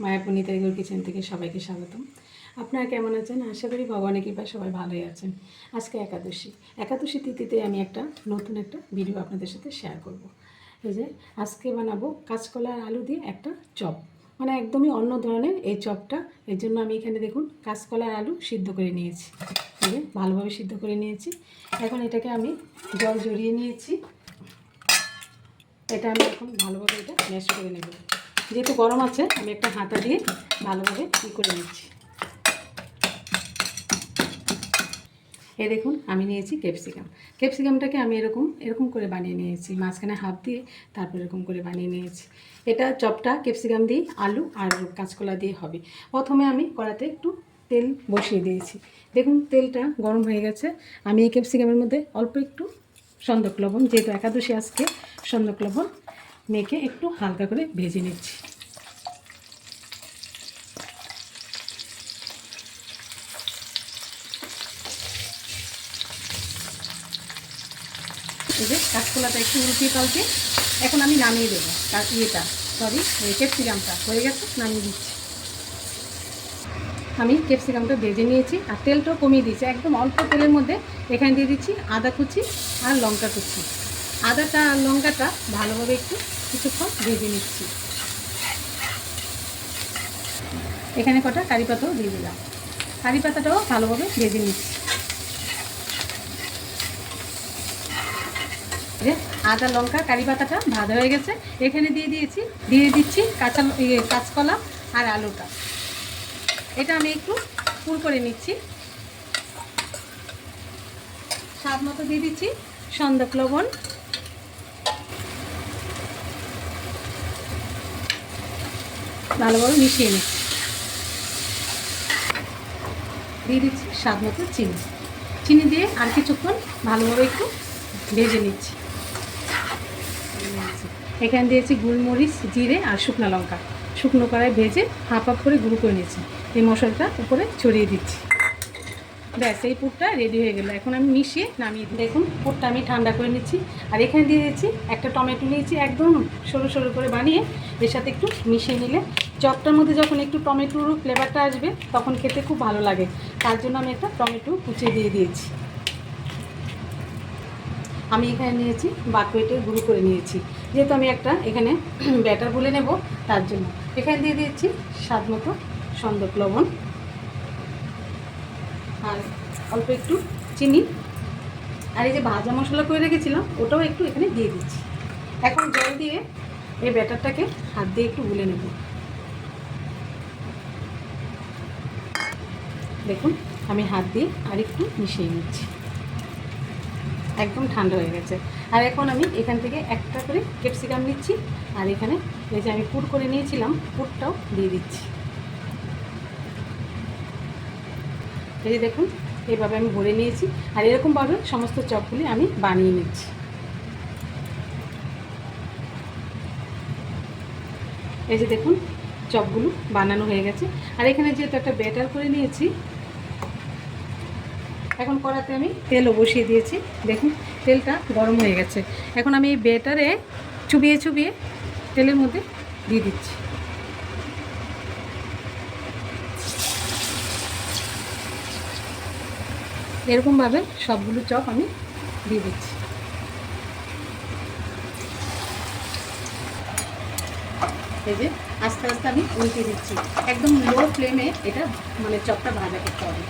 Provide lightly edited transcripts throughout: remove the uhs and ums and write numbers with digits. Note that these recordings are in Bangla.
মায়াপুরী টাইগার কিচেন থেকে সবাইকে স্বাগতম। আপনারা কেমন আছেন? আশা করি ভগবানের কৃপায় সবাই ভালোই আছেন। আজকে একাদশী তিথিতে আমি নতুন একটা ভিডিও আপনাদের সাথে শেয়ার করব। এই যে আজকে বানাবো কাঁচকলা আর আলু দিয়ে একটা চপ, মানে একদমই অন্য ধরনের এই চপটা। এর জন্য আমি এখানে দেখুন কাঁচকলা আর আলু সিদ্ধ করে নিয়েছি, এই যে ভালোভাবে সিদ্ধ করে নিয়েছি। এখন এটাকে আমি জল জড়িয়ে নিয়েছি। এটা আমি এখন ভালোভাবে এটা ম্যাশ করে নেব। যেহেতু গরম আছে আমি একটা হাতা দিয়ে ভালোভাবে করে নিচ্ছি। এই দেখুন আমি নিয়েছি ক্যাপসিকামটাকে আমি এরকম করে বানিয়ে নিয়েছি, মাঝখানে হাফ দিয়ে তারপর এরকম করে বানিয়ে নিয়েছি। এটা চপটা ক্যাপসিকাম দিয়ে আলু আর কাঁচকলা দিয়ে হবে। প্রথমে আমি কড়াতে একটু তেল বসিয়ে দিয়েছি। দেখুন তেলটা গরম হয়ে গেছে। আমি এই ক্যাপসিকামের মধ্যে অল্প একটু সন্দক লবণ, যেহেতু একাদশী আজকে, সন্দক লবণ মেখে একটু হালকা করে ভেজে নিচ্ছি। এই যে কাঁচকলাটা একটু উল্টিয়ে পাল্টে এখন আমি নামিয়ে দেবো। ক্যাপসিকামটা হয়ে গেছে, নামিয়ে দিচ্ছি। আমি ক্যাপসিকামটা ভেজে নিয়েছি আর তেলটাও কমিয়ে দিয়েছি। একদম অল্প তেলের মধ্যে এখানে দিয়ে দিচ্ছি আদা কুচি আর লঙ্কা কুচি। আদাটা আর লঙ্কাটা ভালোভাবে একটু কিছুক্ষণ ভেজে নিচ্ছি। এখানে কটা কারি পাতাও দিয়ে দিলাম, কারি পাতাটাও ভালোভাবে ভেজে নিচ্ছি। যে আদা লঙ্কা কারি পাতাটা ভাজা হয়ে গেছে, এখানে দিয়ে দিচ্ছি কাঁচকলা আর আলুটা। এটা আমি একটু পুর করে নিচ্ছি। স্বাদ মতো দিয়ে দিচ্ছি সন্দক লবণ, ভালোভাবে মিশিয়ে নিচ্ছি। দিয়ে দিচ্ছি স্বাদ মতো চিনি দিয়ে আর কিছুক্ষণ ভালোভাবে একটু ভেজে নিচ্ছি। এখানে দিয়েছি গোলমরিচ, জিরে আর শুকনো লঙ্কা, শুকনো কড়াই ভেজে হাফ করে গুঁড়ো করে নিয়েছি। এই মশলাটা উপরে ছড়িয়ে দিচ্ছি। ব্যাস, এই পুরটা রেডি হয়ে গেল। এখন আমি মিশিয়ে নামিয়ে দেখুন পুরটা আমি ঠান্ডা করে নিচ্ছি। আর এখানে দিয়ে দিচ্ছি একটা টমেটো নিয়েছি, একদম সরু সরু করে বানিয়ে এর সাথে একটু মিশিয়ে নিলে চপটার মধ্যে যখন একটু টমেটোর ফ্লেভারটা আসবে তখন খেতে খুব ভালো লাগে। তার জন্য আমি একটা টমেটো কুচিয়ে দিয়ে দিয়েছি। আমি এখানে নিয়েছি বাটুয়েটে গুঁড়ো করে নিয়েছি, যেহেতু আমি একটা এখানে ব্যাটার গুলে নেব তার জন্য। এখানে দিয়ে দিয়েছি স্বাদ মতো সন্দক লবণ আর অল্প একটু চিনি, আর এই যে ভাজা মশলা করে রেখেছিলাম ওটাও একটু এখানে দিয়ে দিচ্ছি। এখন জল দিয়ে এই ব্যাটারটাকে হাত দিয়ে একটু গুলে নেব। দেখুন আমি হাত দিয়ে আর একটু মিশিয়ে নিচ্ছি। একদম ঠান্ডা হয়ে গেছে। আর এখন আমি এখান থেকে একটা করে ক্যাপসিকাম নিচ্ছি আর এখানে এই যে আমি পুর করে নিয়েছিলাম পুরটাও দিয়ে দিচ্ছি। এই যে দেখুন এইভাবে আমি ভরে নিয়েছি আর এরকমভাবে সমস্ত চপগুলি আমি বানিয়ে নিচ্ছি। এই যে দেখুন চপগুলো বানানো হয়ে গেছে। আর এখানে যেহেতু একটা ব্যাটার করে নিয়েছি, এখন কড়াতে আমি তেলও বসিয়ে দিয়েছি। দেখুন তেলটা গরম হয়ে গেছে। এখন আমি এই ব্যাটারে চুবিয়ে তেলের মধ্যে দিয়ে দিচ্ছি। এরকমভাবে সবগুলো চপ আমি দিয়ে দিচ্ছি। এই যে আস্তে আস্তে আমি উল্টে দিচ্ছি। একদম লো ফ্লেমে এটা মানে চপটা ভাজা করতে হবে।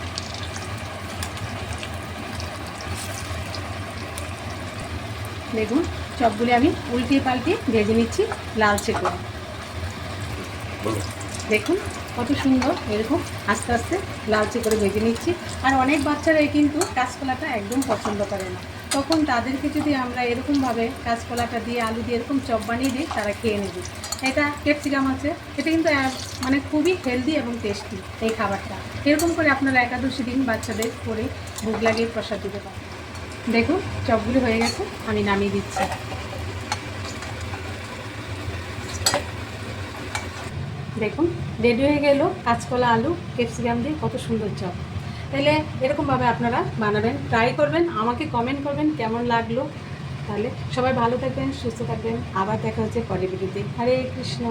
দেখুন চপগুলি আমি উল্টিয়ে পাল্টিয়ে ভেজে নিচ্ছি লালচে করে। দেখুন কত সুন্দর এরকম আস্তে আস্তে লালচে করে ভেজে নিচ্ছি। আর অনেক বাচ্চারাই কিন্তু কাঁচকলাটা একদম পছন্দ করে না, তখন তাদেরকে যদি আমরা এরকমভাবে কাঁচকলাটা দিয়ে আলু দিয়ে এরকম চপ বানিয়ে দিই তারা খেয়ে নেবে। এটা ক্যাপসিকাম আছে, এটা কিন্তু মানে খুবই হেলদি এবং টেস্টি এই খাবারটা। এরকম করে আপনারা একাদশী দিন বাচ্চাদের করে ভোগ লাগিয়ে প্রসাদ দিতে পারেন। দেখুন চপগুলি হয়ে গেছে, আমি নামিয়ে দিচ্ছি। দেখুন রেডি হয়ে গেল কাঁচকলা আলু ক্যাপসিকাম দিয়ে কত সুন্দর চপ। তাহলে এরকমভাবে আপনারা বানাবেন, ট্রাই করবেন, আমাকে কমেন্ট করবেন কেমন লাগলো। তাহলে সবাই ভালো থাকবেন, সুস্থ থাকবেন। আবার দেখা হচ্ছে পরের ভিডিওতে। হরে কৃষ্ণ।